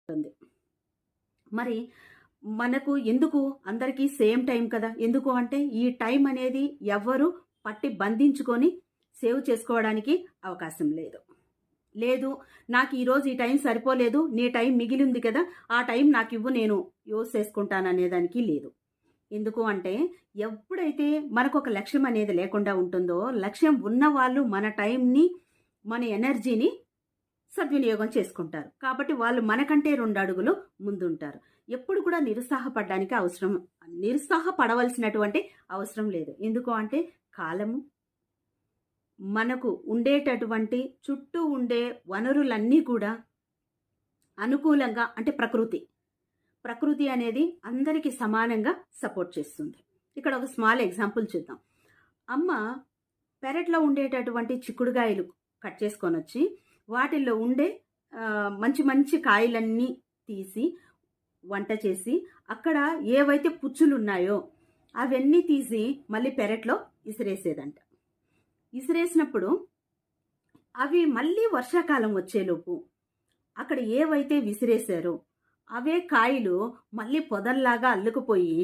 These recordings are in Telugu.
ఉంటుంది. మరి మనకు ఎందుకు అందరికీ సేమ్ టైం కదా! ఎందుకు అంటే ఈ టైం అనేది ఎవ్వరు పట్టి బంధించుకొని సేవ్ చేసుకోవడానికి అవకాశం లేదు. లేదు, నాకు ఈరోజు ఈ టైం సరిపోలేదు, నీ టైం మిగిలింది కదా, ఆ టైం నాకివ్వు, నేను యూజ్ చేసుకుంటాననేదానికి లేదు. ఎందుకు అంటే ఎప్పుడైతే మనకొక లక్ష్యం అనేది లేకుండా ఉంటుందో, లక్ష్యం ఉన్నవాళ్ళు మన టైంని, మన ఎనర్జీని సద్వినియోగం చేసుకుంటారు. కాబట్టి వాళ్ళు మనకంటే 2 అడుగులు ముందుంటారు. ఎప్పుడు కూడా నిరుత్సాహపడవలసినటువంటి అవసరం లేదు. ఎందుకు అంటే కాలము, మనకు ఉండేటటువంటి చుట్టూ ఉండే వనరులన్నీ కూడా అనుకూలంగా, అంటే ప్రకృతి అనేది అందరికీ సమానంగా సపోర్ట్ చేస్తుంది. ఇక్కడ ఒక స్మాల్ ఎగ్జాంపుల్ చూద్దాం. అమ్మ పెరట్లో ఉండేటటువంటి చిక్కుడుగాయలు కట్ చేసుకొని వచ్చి వాటిల్లో ఉండే మంచి మంచి కాయలన్నీ తీసి వంట చేసి అక్కడ ఏవైతే పుచ్చులు ఉన్నాయో అవన్నీ తీసి మళ్ళీ పెరట్లో ఇసిరేసేదంట. ఇసిరేసినప్పుడు అవి మళ్ళీ వర్షాకాలం వచ్చేలోపు అక్కడ ఏవైతే విసిరేశారో అవే కాయలు మళ్ళీ పొదల్లాగా అల్లుకుపోయి,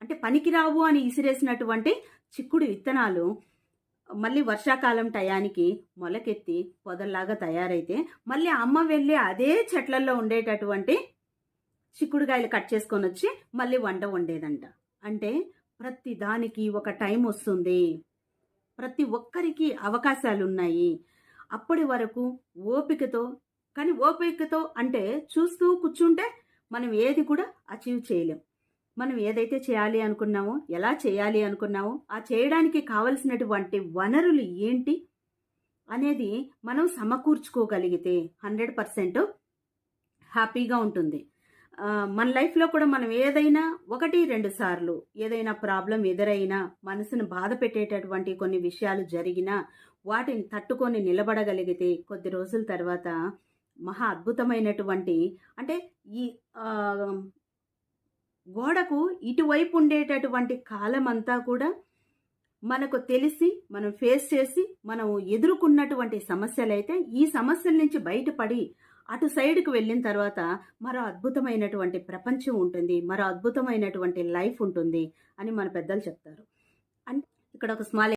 అంటే పనికిరావు అని ఇసిరేసినటువంటి చిక్కుడు విత్తనాలు మళ్ళీ వర్షాకాలం టయానికి మొలకెత్తి పొదల్లాగా తయారైతే మళ్ళీ అమ్మ వెళ్ళి అదే చెట్లల్లో ఉండేటటువంటి చిక్కుడుకాయలు కట్ చేసుకొని వచ్చి మళ్ళీ వంట వండేదంట. అంటే ప్రతి దానికి ఒక టైం వస్తుంది, ప్రతి ఒక్కరికి అవకాశాలు ఉన్నాయి. అప్పటి వరకు ఓపికతో అంటే చూస్తూ కూర్చుంటే మనం ఏది కూడా అచీవ్ చేయలేం. మనం ఏదైతే చేయాలి అనుకున్నామో, ఎలా చేయాలి అనుకున్నామో, ఆ చేయడానికి కావలసినటువంటి వనరులు ఏంటి అనేది మనం సమకూర్చుకోగలిగితే 100% హ్యాపీగా ఉంటుంది. మన లైఫ్లో కూడా మనం ఏదైనా 1-2 సార్లు ఏదైనా ప్రాబ్లం ఎదురైనా, మనసును బాధ పెట్టేటటువంటి కొన్ని విషయాలు జరిగినా వాటిని తట్టుకొని నిలబడగలిగితే కొద్ది రోజుల తర్వాత మహా అద్భుతమైనటువంటి, అంటే ఈ గోడకు ఇటువైపు ఉండేటటువంటి కాలం అంతా కూడా మనకు తెలిసి మనం ఫేస్ చేసి మనం ఎదుర్కొన్నటువంటి సమస్యలైతే ఈ సమస్యల నుంచి బయటపడి అటు సైడ్కి వెళ్ళిన తర్వాత మరో అద్భుతమైనటువంటి ప్రపంచం ఉంటుంది, మరో అద్భుతమైనటువంటి లైఫ్ ఉంటుంది అని మన పెద్దలు చెప్తారు. అంటే ఇక్కడ ఒక స్మాల్